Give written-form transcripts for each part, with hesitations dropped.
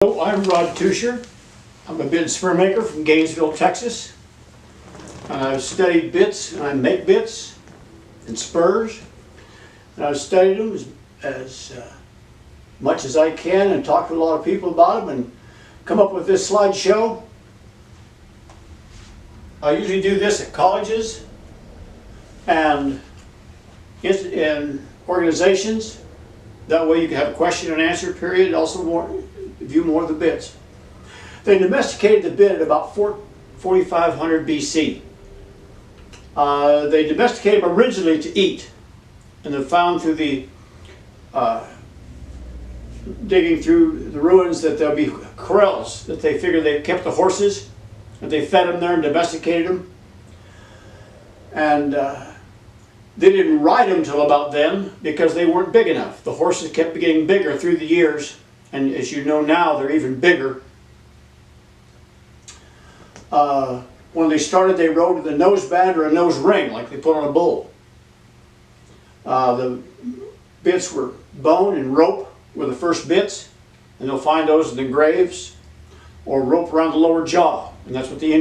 Hello, I'm Rod Teuscher. I'm a bit and spur maker from Gainesville, Texas. I've studied bits and I make bits and spurs. And I've studied them as much as I can and talked to a lot of people about them and come up with this slideshow. I usually do this at colleges and in organizations. That way you can have a question and answer period, also view more of the bits. They domesticated the bit at about 4500 BC. They domesticated them originally to eat, and they found through the digging through the ruins that there'll be corrals that they figured they kept the horses, and they fed them there and domesticated them. And they didn't ride them till about then because they weren't big enough. The horses kept getting bigger through the years, and as you know now, they're even bigger. When they started, they rode with a nose band or a nose ring, like they put on a bull. The bits were bone and rope were the first bits, and you'll find those in the graves, or rope around the lower jaw, and that's what the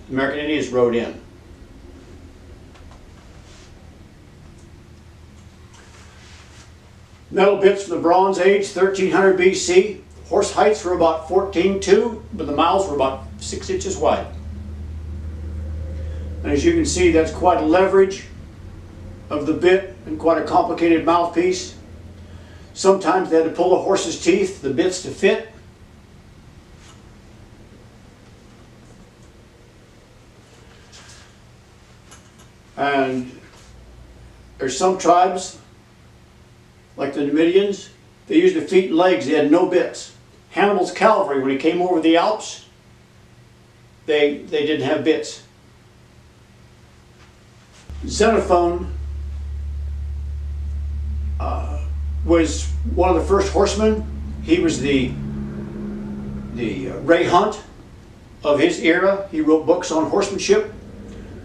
American Indians rode in. Metal bits from the Bronze Age, 1300 BC. Horse heights were about 14.2, but the mouths were about 6 inches wide. And as you can see, that's quite a leverage of the bit and quite a complicated mouthpiece. Sometimes they had to pull the horse's teeth, the bits to fit. And there's some tribes, like the Numidians, they used their feet and legs, they had no bits. Hannibal's cavalry, when he came over the Alps, they didn't have bits. Xenophon was one of the first horsemen. He was the Ray Hunt of his era. He wrote books on horsemanship,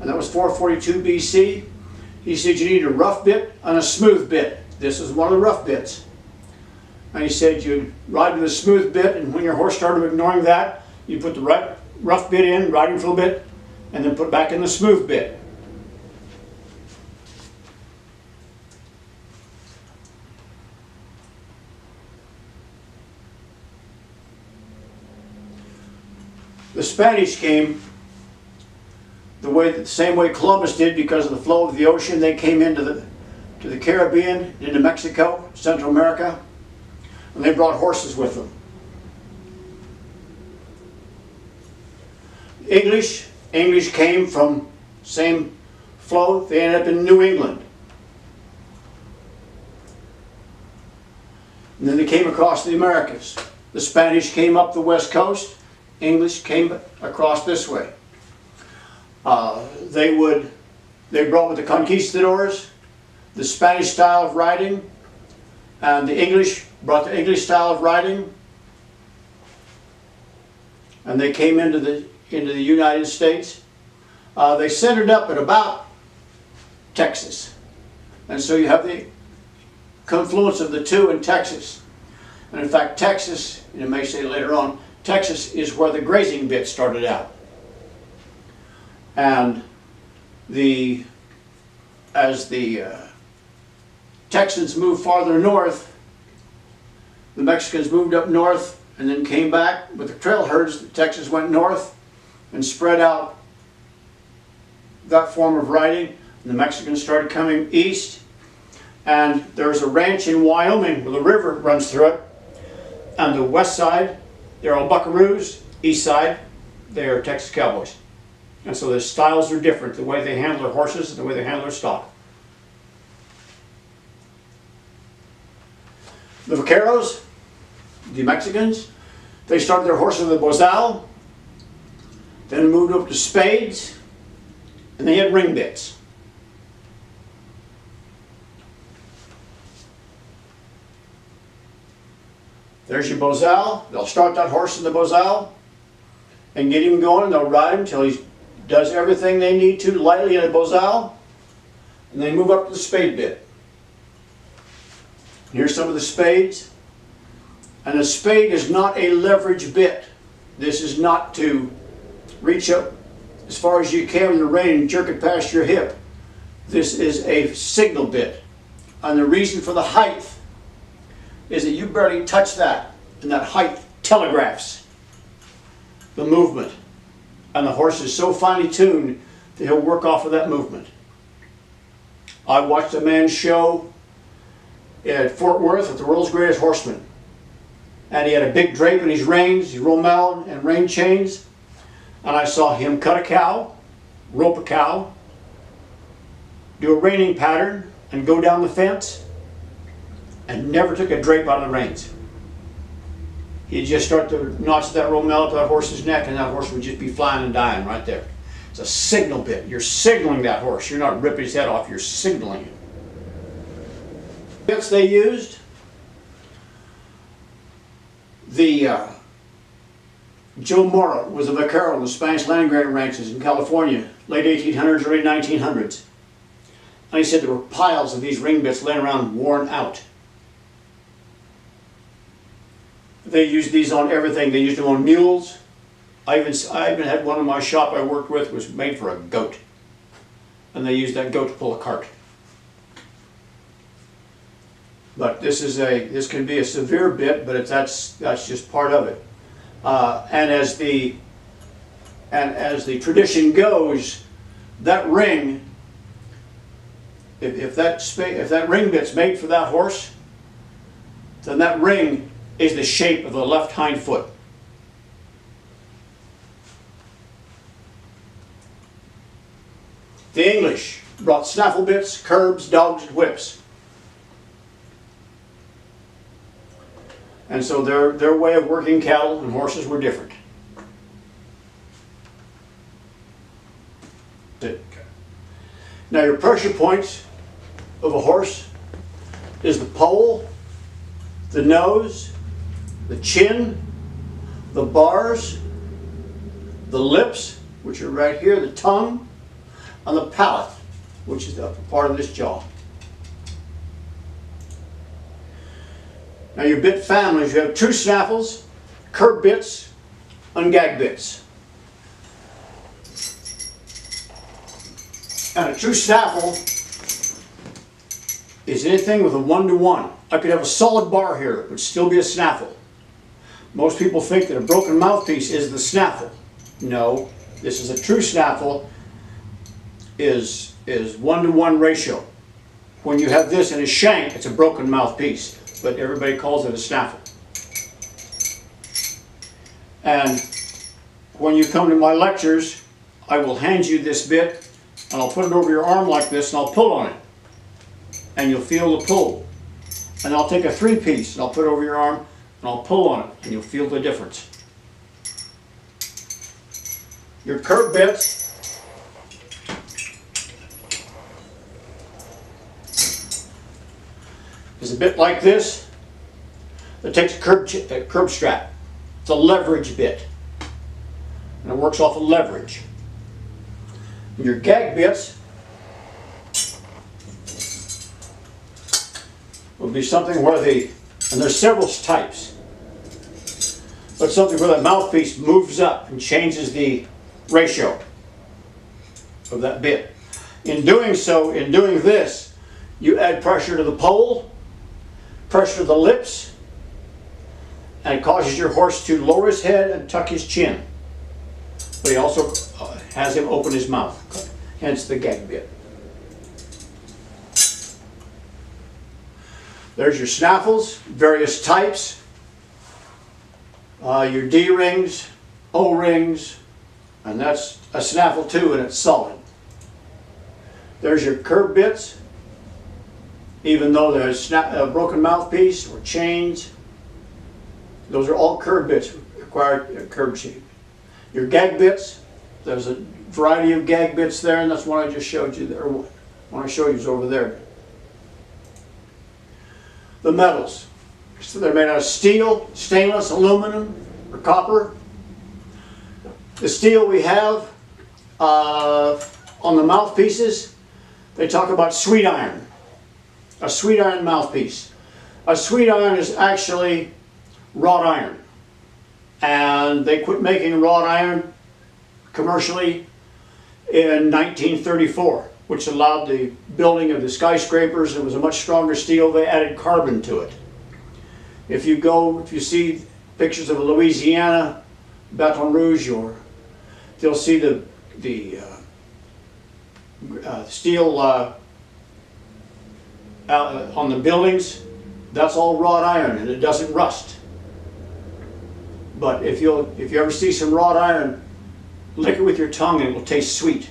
and that was 442 BC. He said you need a rough bit and a smooth bit. This is one of the rough bits. And he said you ride with a smooth bit, and when your horse started ignoring that, you put the rough bit in, ride him for a bit, and then put back in the smooth bit. The Spanish came the same way Columbus did because of the flow of the ocean. They came into the Caribbean, into Mexico, Central America, and they brought horses with them. English came from same flow. They ended up in New England. And then they came across the Americas. The Spanish came up the west coast. English came across this way. They brought with the conquistadors the Spanish style of riding, and the English brought the English style of riding, and they came into the United States. They centered up at about Texas, and so you have the confluence of the two in Texas. And in fact, Texas, and I may say later on, Texas is where the grazing bit started out. And as the Texans moved farther north, the Mexicans moved up north and then came back with the trail herds. The Texans went north and spread out that form of riding. And the Mexicans started coming east. And there's a ranch in Wyoming where the river runs through it. On the west side, they're all buckaroos. East side, they're Texas cowboys. And so the styles are different, the way they handle their horses and the way they handle their stock. The vaqueros, the Mexicans, they started their horses with a bozal, then moved up to spades, and they had ring bits. There's your bozal. They'll start that horse in the bozal and get him going, and they'll ride him until he does everything they need to lightly in a bozal, and they move up to the spade bit. Here's some of the spades. And a spade is not a leverage bit. This is not to reach up as far as you can with your rein and jerk it past your hip. This is a signal bit. And the reason for the height is that you barely touch that, and that height telegraphs the movement. And the horse is so finely tuned that he'll work off of that movement. I watched a man show at Fort Worth with the world's greatest horseman. And he had a big drape in his reins, his romal and rein chains. And I saw him cut a cow, rope a cow, do a reining pattern, and go down the fence, and never took a drape out of the reins. He'd just start to notch that romal up that horse's neck, and that horse would just be flying and dying right there. It's a signal bit. You're signaling that horse. You're not ripping his head off, you're signaling him. Bits they used, Joe Mora was a vaquero in the Spanish land grant ranches in California, late 1800s, early 1900s. And he said there were piles of these ring bits laying around worn out. They used these on everything. They used them on mules. I even had one in my shop I worked with was made for a goat. And they used that goat to pull a cart. But this can be a severe bit, but that's just part of it. And as the tradition goes, that ring, if that ring bit's made for that horse, then that ring is the shape of the left hind foot. The English brought snaffle bits, curbs, dogs, and whips. And so their way of working cattle and horses were different. Now your pressure points of a horse is the poll, the nose, the chin, the bars, the lips, which are right here, the tongue, and the palate, which is the upper part of this jaw. Now your bit families, you have true snaffles, curb bits, and gag bits. And a true snaffle is anything with a 1-to-1. I could have a solid bar here, it would still be a snaffle. Most people think that a broken mouthpiece is the snaffle. No, this is a true snaffle, is 1-to-1 ratio. When you have this in a shank, it's a broken mouthpiece, but everybody calls it a snaffle. And when you come to my lectures, I will hand you this bit, and I'll put it over your arm like this, and I'll pull on it. And you'll feel the pull. And I'll take a 3-piece, and I'll put it over your arm, and I'll pull on it, and you'll feel the difference. Your curb bits is a bit like this that takes a curb strap. It's a leverage bit, and it works off of leverage. And your gag bits will be something where and there's several types, but something where the mouthpiece moves up and changes the ratio of that bit. In doing so, in doing this, you add pressure to the poll, pressure to the lips, and it causes your horse to lower his head and tuck his chin. But he also has him open his mouth, hence the gag bit. There's your snaffles, various types, your D-rings, O-rings, and that's a snaffle too, and it's solid. There's your curb bits, even though there's a broken mouthpiece or chains. Those are all curb bits, required curb shape. Your gag bits, there's a variety of gag bits there, and that's one I just showed you there. One I showed you is over there. The metals, so they're made out of steel, stainless, aluminum, or copper. The steel we have on the mouthpieces, they talk about sweet iron, a sweet iron mouthpiece. A sweet iron is actually wrought iron. And they quit making wrought iron commercially in 1934, which allowed the building of the skyscrapers. It was a much stronger steel. They added carbon to it. If you see pictures of Louisiana, Baton Rouge, or they'll see the steel on the buildings. That's all wrought iron, and it doesn't rust. But if you ever see some wrought iron, lick it with your tongue and it will taste sweet.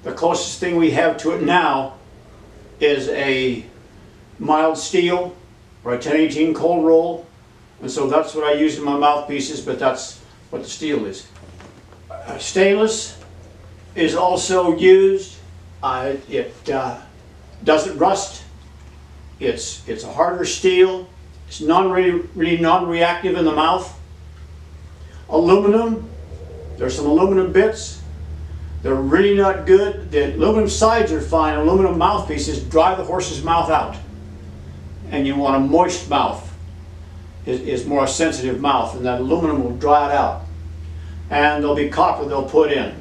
The closest thing we have to it now is a mild steel or a 1018 cold roll, and so that's what I use in my mouthpieces, but that's what the steel is. Stainless is also used. It doesn't rust. It's a harder steel. It's really non-reactive in the mouth. Aluminum. There's some aluminum bits. They're really not good. The aluminum sides are fine. Aluminum mouthpieces dry the horse's mouth out. And you want a moist mouth. Is more a sensitive mouth, and that aluminum will dry it out. And there'll be copper they'll put in.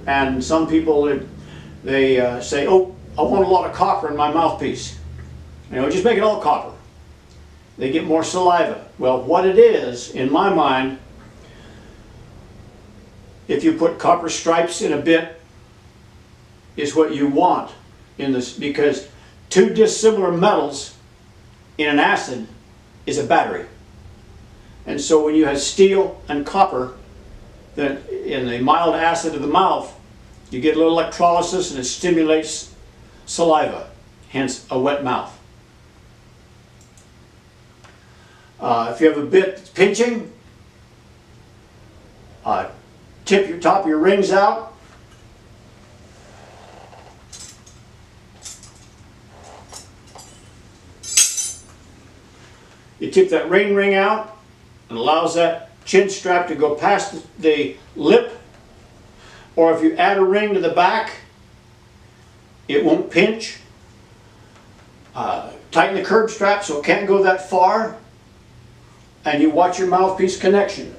And some people, they say, oh, I want a lot of copper in my mouthpiece. You know, just make it all copper. They get more saliva. Well, what it is, in my mind, if you put copper stripes in a bit, is what you want in this, because two dissimilar metals in an acid is a battery. And so when you have steel and copper, then in the mild acid of the mouth, you get a little electrolysis and it stimulates saliva, hence a wet mouth. If you have a bit that's pinching, tip your top of your rings out. You tip that ring out and allows that chin strap to go past the lip. Or if you add a ring to the back, it won't pinch. Tighten the curb strap so it can't go that far. And you watch your mouthpiece connection.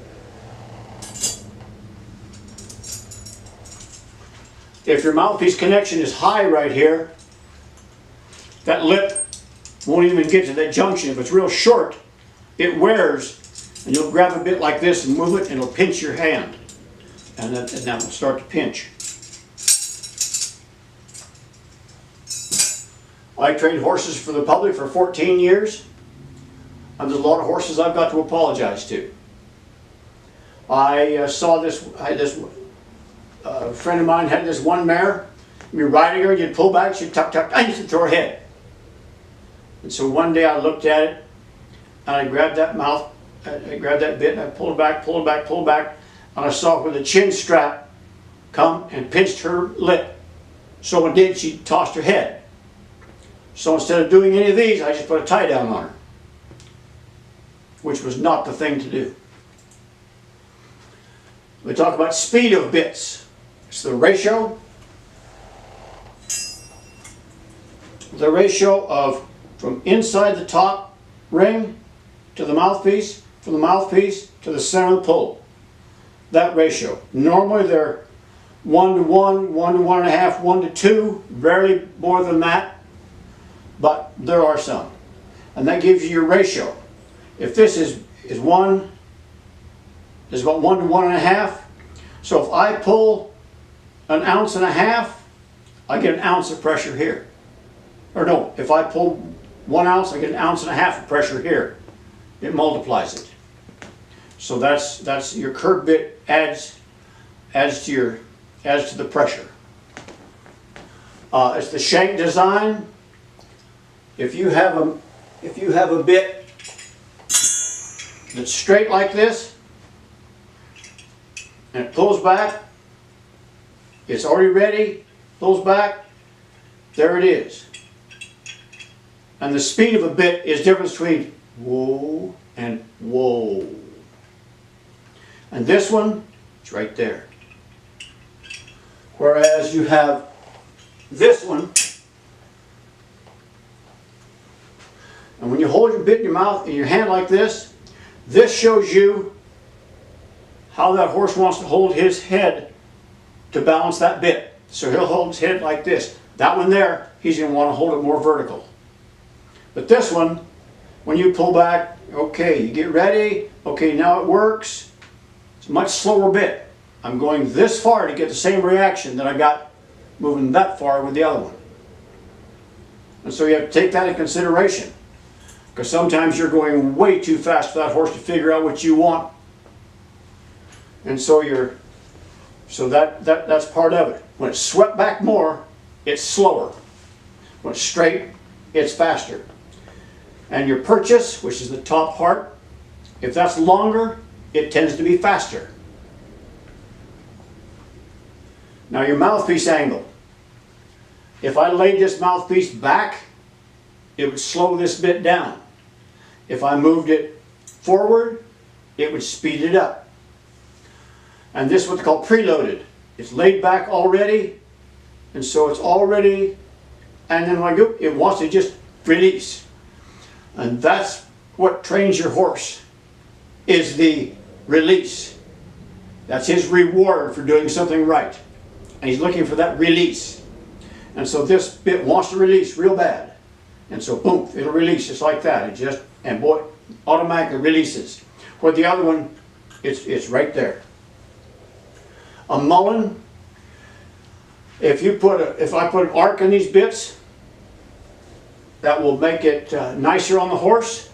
If your mouthpiece connection is high right here, that lip won't even get to that junction. If it's real short, it wears, and you'll grab a bit like this and move it, and it'll pinch your hand. And that will start to pinch. I trained horses for the public for 14 years. And there's a lot of horses I've got to apologize to. I saw this, a friend of mine had this one mare. You're riding her, you'd pull back, she'd tuck, tuck, and you'd throw her head. And so one day I looked at it, and I grabbed that mouth, I grabbed that bit, and I pulled back, pulled back, pulled back, and I saw where the chin strap come and pinched her lip. So when it did, she tossed her head. So instead of doing any of these, I just put a tie down on her, which was not the thing to do. We talk about speed of bits. It's the ratio of from inside the top ring to the mouthpiece, from the mouthpiece to the center of the pull. That ratio. Normally they're 1 to 1, 1 to 1.5, 1 to 2, rarely more than that, but there are some. And that gives you your ratio. If this is 1, it's about 1 to 1.5. So if I pull 1.5 ounces, I get 1 ounce of pressure here. Or no, if I pull 1 ounce, I get 1.5 ounces of pressure here. It multiplies it. So that's your curb bit adds to the pressure. It's the shank design. If you have a bit that's straight like this, and it pulls back, it's already ready, pulls back, there it is. And the speed of a bit is difference between whoa and whoa. And this one is right there. Whereas you have this one, and when you hold your bit in your mouth, in your hand like this, This shows you how that horse wants to hold his head to balance that bit. So he'll hold his head like this. That one there, he's going to want to hold it more vertical. But this one, when you pull back, okay, you get ready, okay, now it works. It's a much slower bit. I'm going this far to get the same reaction that I got moving that far with the other one. And so you have to take that into consideration, because sometimes you're going way too fast for that horse to figure out what you want. And so that's part of it. When it's swept back more, it's slower. When it's straight, it's faster. And your purchase, which is the top part, if that's longer, it tends to be faster. Now your mouthpiece angle. If I laid this mouthpiece back, it would slow this bit down. If I moved it forward, it would speed it up. And this is what's called preloaded. It's laid back already, and so it's already, and then when I go, it wants to just release. And that's what trains your horse, is the release. That's his reward for doing something right. And he's looking for that release. And so this bit wants to release real bad. And so boom, it'll release just like that. It just, and boy, automatically releases. Where the other one, it's right there. A mullen, if I put an arc in these bits, that will make it nicer on the horse,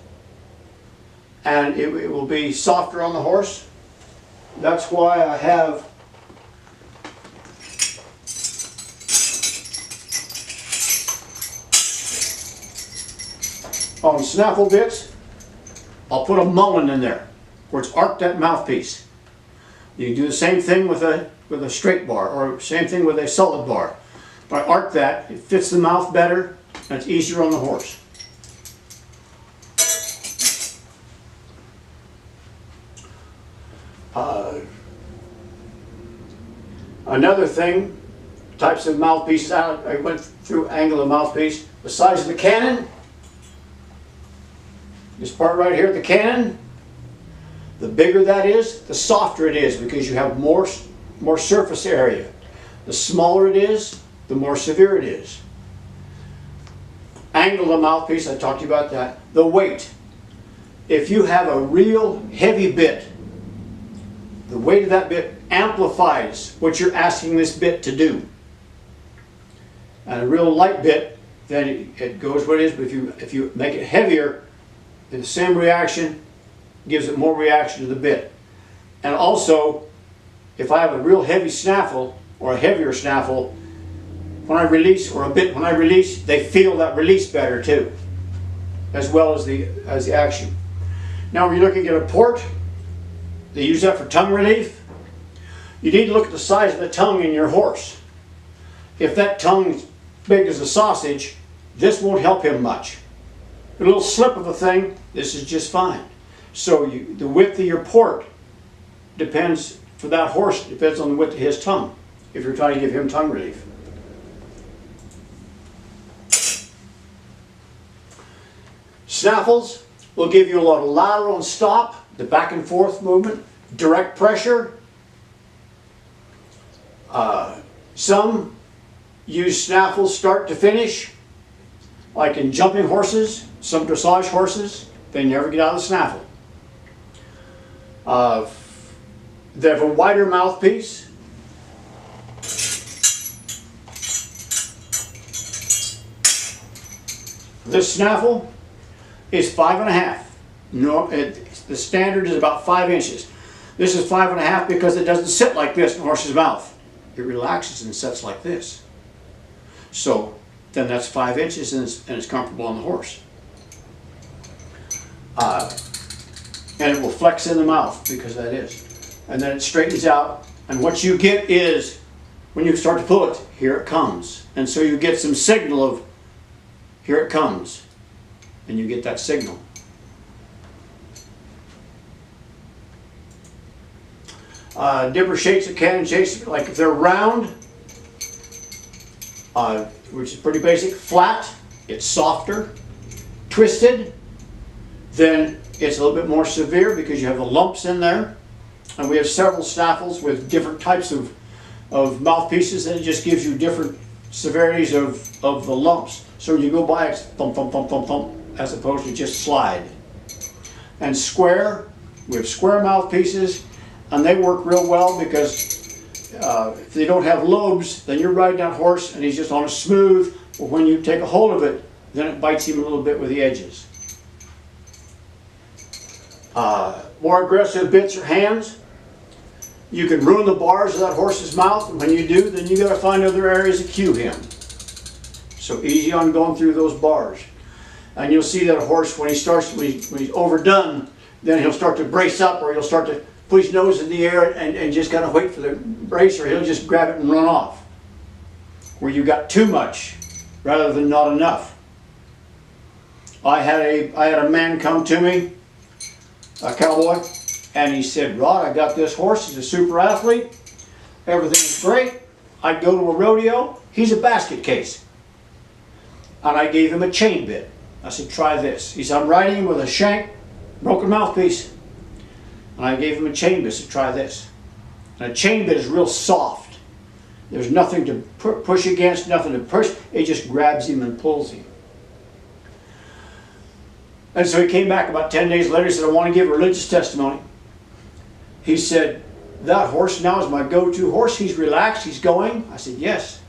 and it will be softer on the horse. That's why I have on snaffle bits, I'll put a mullen in there where it's arced that mouthpiece. You can do the same thing with a straight bar, or same thing with a solid bar. If I arc that, it fits the mouth better, and it's easier on the horse. Another thing, types of mouthpieces, I went through angle of mouthpiece. The size of the cannon, this part right here, the cannon, the bigger that is, the softer it is, because you have more surface area. The smaller it is, the more severe it is. Angle of mouthpiece, I talked to you about that. The weight. If you have a real heavy bit, the weight of that bit amplifies what you're asking this bit to do. And a real light bit, then it goes what it is, but if you make it heavier, the same reaction gives it more reaction to the bit. And also, if I have a real heavy snaffle, or a heavier snaffle, when I release, or a bit when I release, they feel that release better too, as well as the action. Now when you're looking at a port, they use that for tongue relief. You need to look at the size of the tongue in your horse. If that tongue's big as a sausage, this won't help him much. A little slip of a thing, this is just fine. So the width of your port depends, for that horse, depends on the width of his tongue, if you're trying to give him tongue relief. Snaffles will give you a lot of lateral and stop, the back and forth movement, direct pressure. Some use snaffles start to finish, like in jumping horses, some dressage horses, they never get out of the snaffle. They have a wider mouthpiece. This snaffle is 5.5. No, the standard is about 5 inches. This is 5.5 because it doesn't sit like this in a horse's mouth. It relaxes and sits like this. So then that's 5 inches, and it's comfortable on the horse. And it will flex in the mouth because that is. And then it straightens out, and what you get is, when you start to pull it, here it comes. And so you get some signal of, here it comes. And you get that signal. Different shapes of cannon shapes, like if they're round, which is pretty basic, flat, it's softer, twisted, then it's a little bit more severe because you have the lumps in there. And we have several snaffles with different types of mouthpieces, and it just gives you different severities of the lumps. So when you go by, it's thump, thump, thump, thump, thump, as opposed to just slide. And square, we have square mouthpieces, and they work real well because if they don't have lobes, then you're riding that horse and he's just on a smooth, but when you take a hold of it, then it bites him a little bit with the edges. More aggressive bits or hands. You can ruin the bars of that horse's mouth, and when you do, then you got to find other areas to cue him. So easy on going through those bars. And you'll see that a horse, when he's overdone, then he'll start to brace up, or he'll start to put his nose in the air and just kind of wait for the brace, or he'll just grab it and run off. Where you got too much rather than not enough. I had a man come to me, a cowboy, and he said, "Rod, I got this horse. He's a super athlete. Everything's great. I'd go to a rodeo. He's a basket case." And I gave him a chain bit. I said, "Try this." He said, "I'm riding him with a shank, broken mouthpiece." And I gave him a chain bit. I said, "Try this." And a chain bit is real soft. There's nothing to push against, nothing to push. It just grabs him and pulls him. And so he came back about 10 days later. He said, "I want to give religious testimony." He said, "That horse now is my go-to horse. He's relaxed. He's going." I said, "Yes."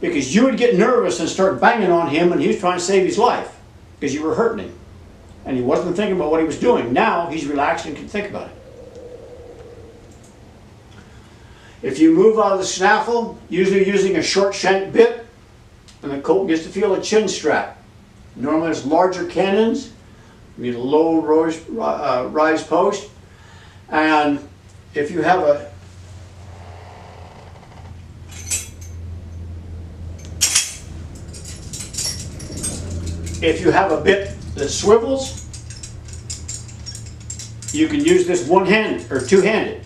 Because you would get nervous and start banging on him, and he was trying to save his life because you were hurting him. And he wasn't thinking about what he was doing. Now he's relaxed and can think about it. If you move out of the snaffle, usually using a short shank bit, and the colt gets to feel a chin strap. Normally it's larger cannons. You need a low rise post. And if you have a bit that swivels, you can use this one-handed or two-handed.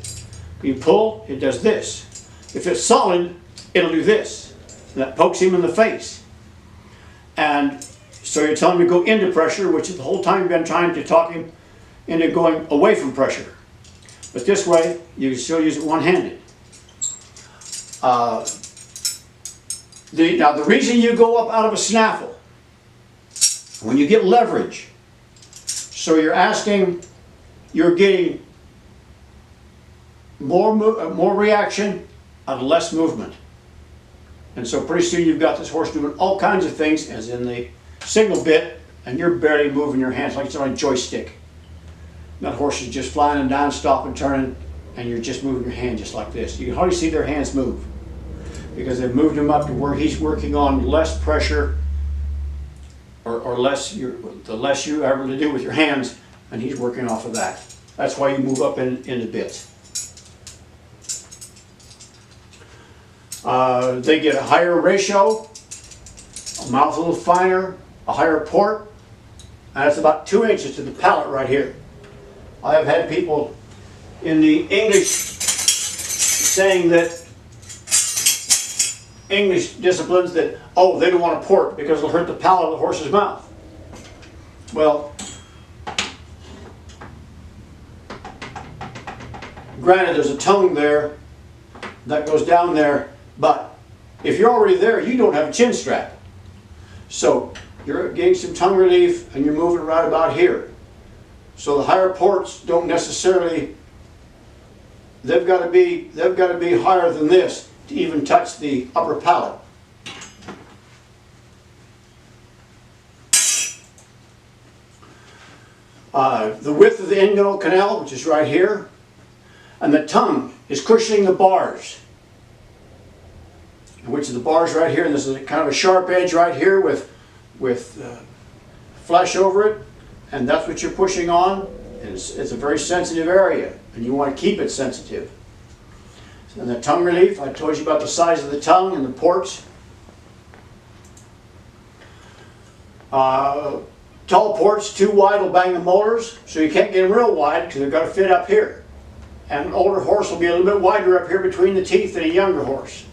You pull, it does this. If it's solid, it'll do this. And that pokes him in the face. And so you're telling him to go into pressure, which the whole time you've been trying to talk him into going away from pressure. But this way, you can still use it one-handed. Now the reason you go up out of a snaffle, when you get leverage, so you're getting more reaction out of less movement. And so pretty soon you've got this horse doing all kinds of things, as in the signal bit, and you're barely moving your hands like it's on a joystick. That horse is just flying down, stopping, turning, and you're just moving your hand just like this. You can hardly see their hands move because they've moved him up to where he's working on less pressure, or the less you are able to do with your hands, and he's working off of that. That's why you move up into bits. They get a higher ratio, a mouth a little finer, a higher port, and it's about 2 inches to the palate right here. I have had people in the English saying that English disciplines that, oh, they don't want to port because it'll hurt the palate of the horse's mouth. Well, granted, there's a tongue there that goes down there, but if you're already there, you don't have a chin strap. So you're getting some tongue relief and you're moving right about here. So the higher ports don't necessarily, they've got to be higher than this to even touch the upper palate. The width of the inguinal canal, which is right here, and the tongue is cushioning the bars, which is the bars right here, and this is kind of a sharp edge right here with flesh over it, and that's what you're pushing on. It's a very sensitive area, and you want to keep it sensitive. And the tongue relief, I told you about the size of the tongue and the ports. Tall ports, too wide will bang the molars, so you can't get them real wide because they've got to fit up here. And an older horse will be a little bit wider up here between the teeth than a younger horse.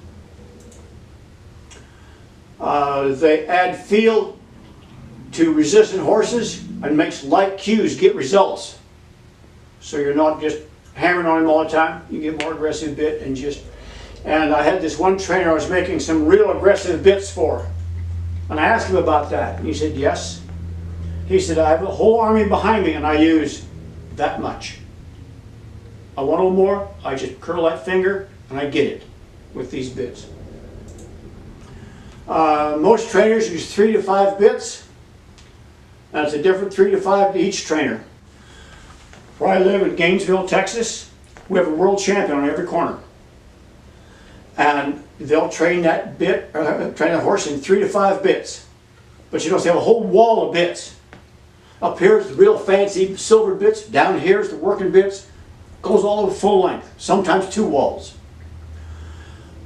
They add field to resistant horses. and makes light cues get results. So you're not just hammering on him all the time. You get more aggressive bit and just... And I had this one trainer I was making some real aggressive bits for. And I asked him about that. And he said, yes. He said, I have a whole army behind me and I use that much. I want a little more, I just curl that finger and I get it with these bits. Most trainers use 3 to 5 bits. That's a different 3 to 5 to each trainer. Where I live in Gainesville, Texas, we have a world champion on every corner. And they'll train that train a horse in 3 to 5 bits. But you know, they have a whole wall of bits. Up here is the real fancy silver bits. Down here is the working bits. Goes all over full length, sometimes 2 walls.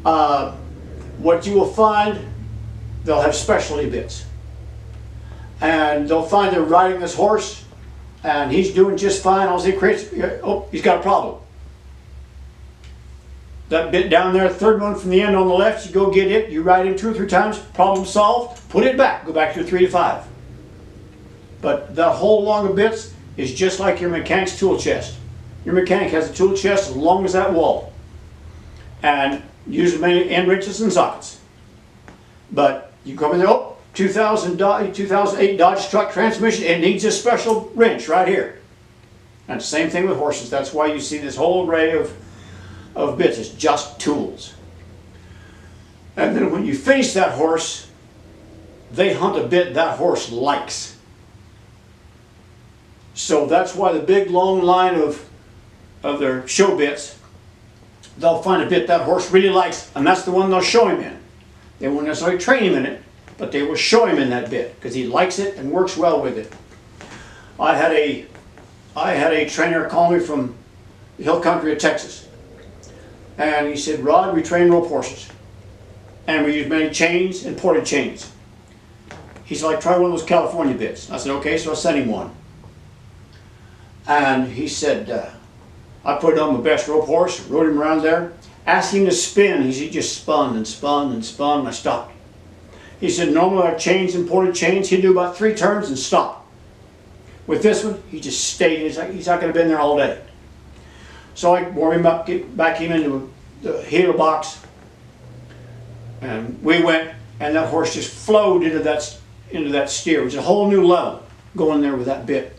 What you will find, they'll have specialty bits. And they'll find they're riding this horse and he's doing just fine. All he creates, oh, he's got a problem. That bit down there, third one from the end on the left, you go get it, you ride him 2 or 3 times, problem solved, put it back, go back to your 3 to 5. But that whole long of bits is just like your mechanic's tool chest. Your mechanic has a tool chest as long as that wall. And use as many end wrenches and sockets. But you come in there, oh, 2008 Dodge truck transmission, it needs a special wrench right here. And the same thing with horses. That's why you see this whole array of bits. It's just tools. And then when you finish that horse, they hunt a bit that horse likes. So that's why the big long line of their show bits, they'll find a bit that horse really likes, and that's the one they'll show him in. They won't necessarily train him in it, but they will show him in that bit because he likes it and works well with it. I had a trainer call me from the hill country of Texas, and he said, Rod, we train rope horses, and we use many chains and ported chains. He's like, try one of those California bits. I said, okay, so I sent him one. And he said, I put on my best rope horse, rode him around there, asked him to spin. He just spun and spun and spun, and I stopped. He said, normally our chains and ported chains, he'd do about 3 turns and stop. With this one, he just stayed. He's not going to be in there all day. So I warm him up, get back him into the heel box, and we went, and that horse just flowed into that steer. It was a whole new level going there with that bit.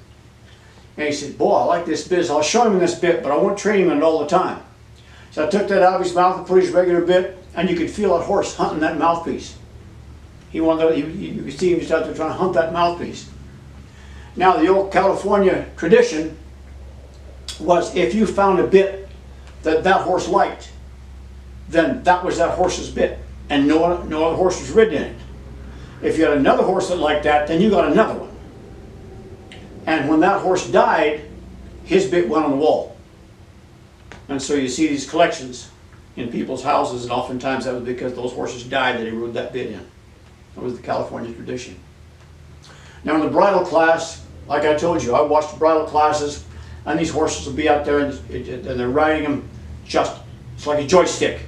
And he said, boy, I like this bit. I'll show him this bit, but I won't train him in it all the time. So I took that out of his mouth and put his regular bit, and you could feel that horse hunting that mouthpiece. You could see him just out there trying to hunt that mouthpiece. Now, the old California tradition was if you found a bit that horse liked, then that was that horse's bit, and no other horse was ridden in it. If you had another horse that liked that, then you got another one. And when that horse died, his bit went on the wall. And so you see these collections in people's houses, and oftentimes that was because those horses died that he rode that bit in. That was the California tradition. Now in the bridle class, like I told you, I watched the bridle classes, and these horses will be out there and they're riding them just, it's like a joystick.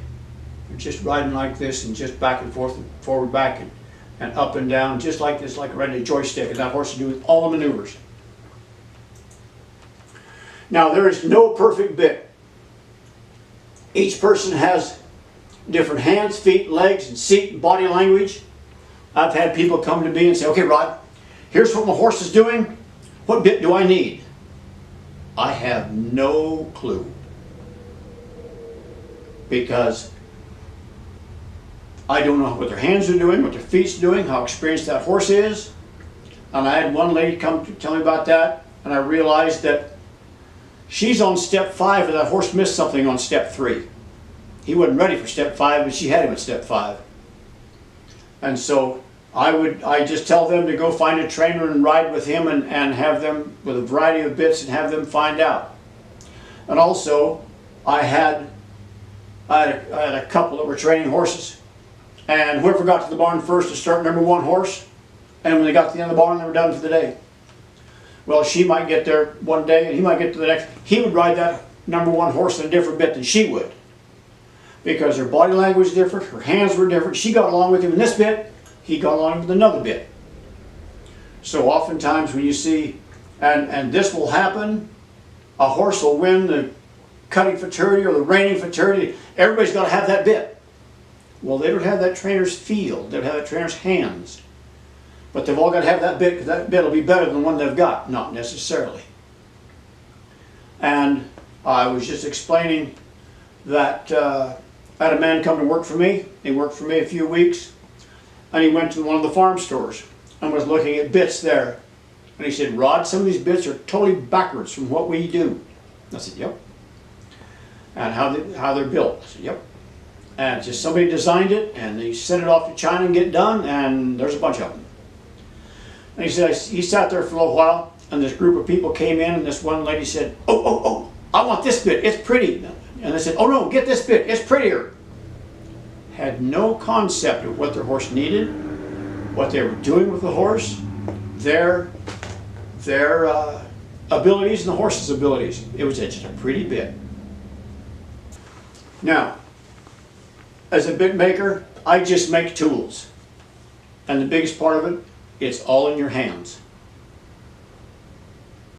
They're just riding like this and just back and forth and forward, back and up and down, just like this, like riding a joystick, and that horse will do all the maneuvers. Now there is no perfect bit. Each person has different hands, feet, legs, and seat and body language. I've had people come to me and say, okay, Rod, here's what my horse is doing. What bit do I need? I have no clue. Because I don't know what their hands are doing, what their feet's doing, how experienced that horse is. And I had one lady come to tell me about that, and I realized that she's on step 5 and that horse missed something on step 3. He wasn't ready for step 5, but she had him at step 5. And so I just tell them to go find a trainer and ride with him and have them with a variety of bits and have them find out. And also I had a couple that were training horses. And whoever got to the barn first to start number 1 horse, and when they got to the end of the barn, they were done for the day. Well, she might get there one day and he might get to the next. He would ride that number 1 horse in a different bit than she would. Because her body language was different, her hands were different. She got along with him in this bit, he got along with another bit. So oftentimes when you see, and this will happen, a horse will win the cutting fraternity or the reining fraternity, everybody's got to have that bit. Well, they don't have that trainer's feel, they don't have that trainer's hands. But they've all got to have that bit, because that bit will be better than the one they've got. Not necessarily. And I was just explaining that I had a man come to work for me. He worked for me a few weeks, and he went to one of the farm stores and was looking at bits there. And he said, "Rod, some of these bits are totally backwards from what we do." I said, "Yep." "And how they're built?" I said, "Yep." And just somebody designed it, and they sent it off to China and get it done, and there's a bunch of them. And he said, he sat there for a little while, and this group of people came in, and this one lady said, oh, I want this bit, it's pretty." And they said, "Oh no, get this bit, it's prettier." Had no concept of what their horse needed, what they were doing with the horse, their abilities and the horse's abilities. It was just a pretty bit. Now, as a bit maker, I just make tools. And the biggest part of it, it's all in your hands.